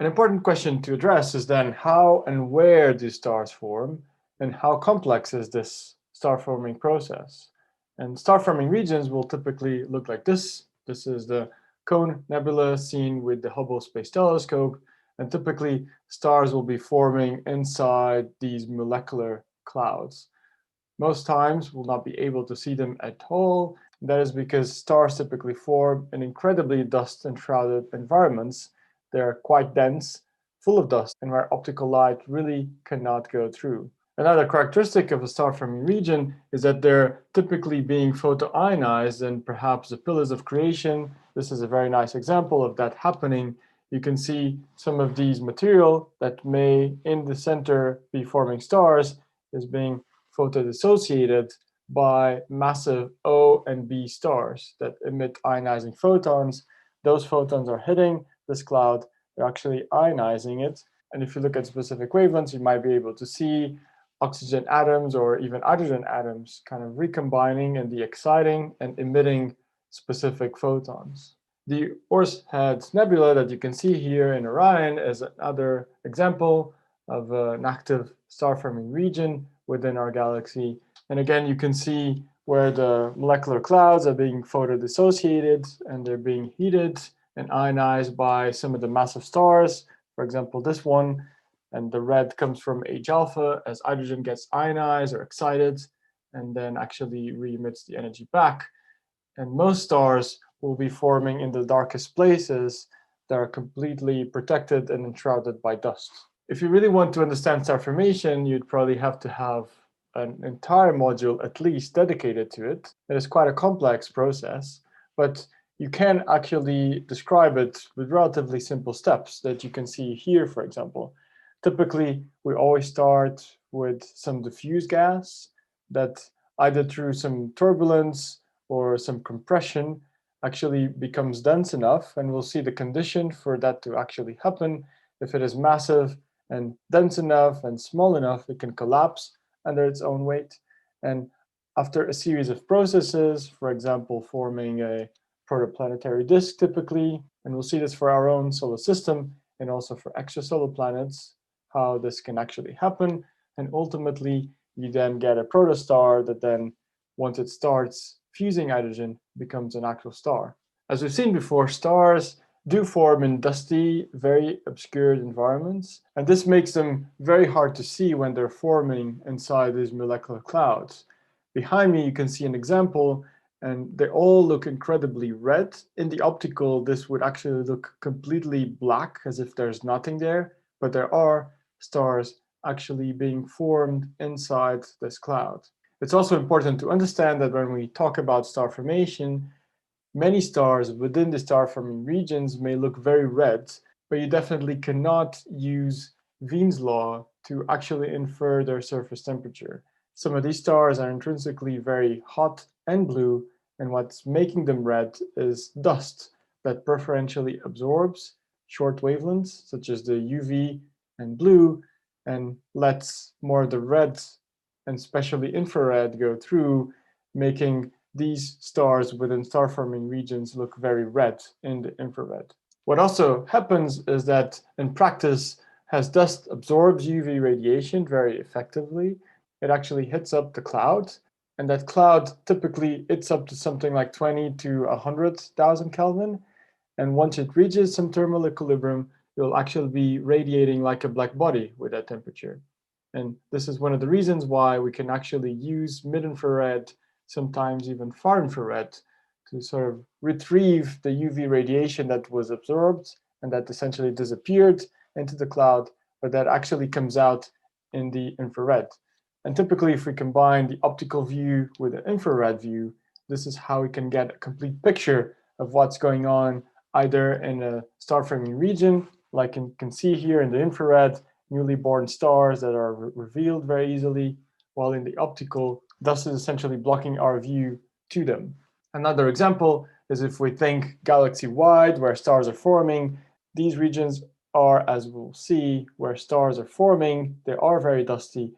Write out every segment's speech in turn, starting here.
An important question to address is then how and where do stars form, and how complex is this star forming process? And star forming regions will typically look like this. This is the Cone Nebula seen with the Hubble Space Telescope, and typically stars will be forming inside these molecular clouds. Most times we'll not be able to see them at all. That is because stars typically form in incredibly dust-enshrouded environments. They're quite dense, full of dust, and where optical light really cannot go through. Another characteristic of a star-forming region is that they're typically being photoionized, and perhaps the pillars of creation, this is a very nice example of that happening. You can see some of these material that may, in the center, be forming stars, is being photodissociated by massive O and B stars that emit ionizing photons. Those photons are hitting this cloud, they're actually ionizing it. And if you look at specific wavelengths, you might be able to see oxygen atoms or even hydrogen atoms kind of recombining and de-exciting and emitting specific photons. The Horsehead Nebula that you can see here in Orion is another example of an active star-forming region within our galaxy. And again, you can see where the molecular clouds are being photodissociated and they're being heated and ionized by some of the massive stars. For example, this one, and the red comes from H alpha as hydrogen gets ionized or excited and then actually re-emits the energy back. And most stars will be forming in the darkest places that are completely protected and enshrouded by dust. If you really want to understand star formation, you'd probably have to have an entire module at least dedicated to it. It is quite a complex process, but you can actually describe it with relatively simple steps that you can see here, for example. Typically, we always start with some diffuse gas that either through some turbulence or some compression actually becomes dense enough, and we'll see the condition for that to actually happen. If it is massive and dense enough and small enough, it can collapse under its own weight. And after a series of processes, for example, forming a protoplanetary disk typically, and we'll see this for our own solar system and also for extrasolar planets, how this can actually happen. And ultimately, you then get a protostar that then, once it starts fusing hydrogen, becomes an actual star. As we've seen before, stars do form in dusty, very obscured environments, and this makes them very hard to see when they're forming inside these molecular clouds. Behind me, you can see an example, and they all look incredibly red. In the optical, this would actually look completely black, as if there's nothing there, but there are stars actually being formed inside this cloud. It's also important to understand that when we talk about star formation, many stars within the star-forming regions may look very red, but you definitely cannot use Wien's law to actually infer their surface temperature. Some of these stars are intrinsically very hot and blue, and what's making them red is dust that preferentially absorbs short wavelengths, such as the UV and blue, and lets more of the red and especially infrared go through, making these stars within star-forming regions look very red in the infrared. What also happens is that in practice, as dust absorbs UV radiation very effectively, it actually hits up the cloud, and that cloud typically hits up to something like 20 to 100,000 Kelvin, and once it reaches some thermal equilibrium, you'll actually be radiating like a black body with that temperature. And this is one of the reasons why we can actually use mid-infrared, sometimes even far infrared, to sort of retrieve the UV radiation that was absorbed and that essentially disappeared into the cloud, but that actually comes out in the infrared. And typically, if we combine the optical view with the infrared view, this is how we can get a complete picture of what's going on either in a star-forming region, like you can see here in the infrared, newly born stars that are revealed very easily, while in the optical, dust is essentially blocking our view to them. Another example is if we think galaxy-wide, where stars are forming, these regions are, as we'll see, where stars are forming, they are very dusty,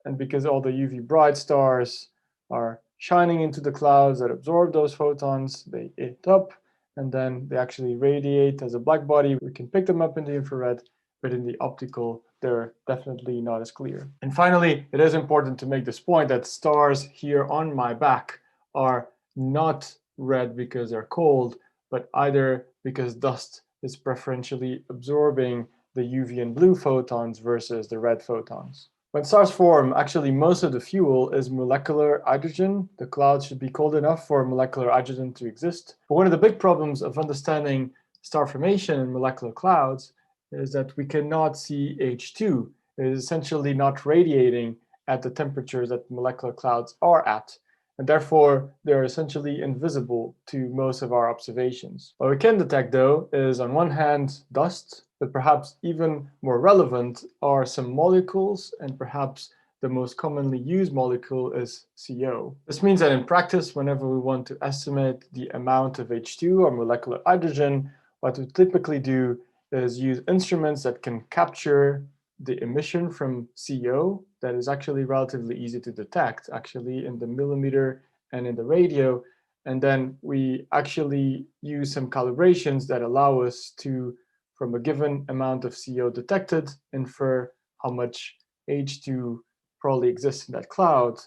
and because all the UV bright stars are shining into the clouds that absorb those photons, they hit up, and then they actually radiate as a black body. We can pick them up in the infrared, but in the optical, they're definitely not as clear. And finally, it is important to make this point that stars here on my back are not red because they're cold, but either because dust is preferentially absorbing the UV and blue photons versus the red photons. When stars form, actually most of the fuel is molecular hydrogen. The cloud should be cold enough for molecular hydrogen to exist. But one of the big problems of understanding star formation in molecular clouds is that we cannot see H2. It is essentially not radiating at the temperatures that molecular clouds are at, and therefore they're essentially invisible to most of our observations. What we can detect, though, is on one hand dust, but perhaps even more relevant are some molecules, and perhaps the most commonly used molecule is CO. This means that in practice, whenever we want to estimate the amount of H2 or molecular hydrogen, what we typically do is use instruments that can capture the emission from CO that is actually relatively easy to detect, actually in the millimeter and in the radio. And then we actually use some calibrations that allow us to, from a given amount of CO detected, infer how much H2 probably exists in that cloud.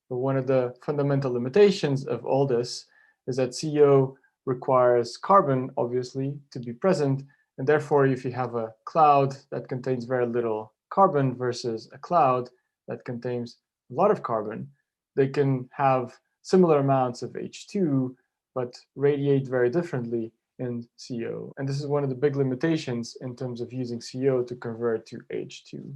But one of the fundamental limitations of all this is that CO requires carbon, obviously, to be present. And therefore, if you have a cloud that contains very little carbon versus a cloud that contains a lot of carbon, they can have similar amounts of H2, but radiate very differently in CO. And this is one of the big limitations in terms of using CO to convert to H2.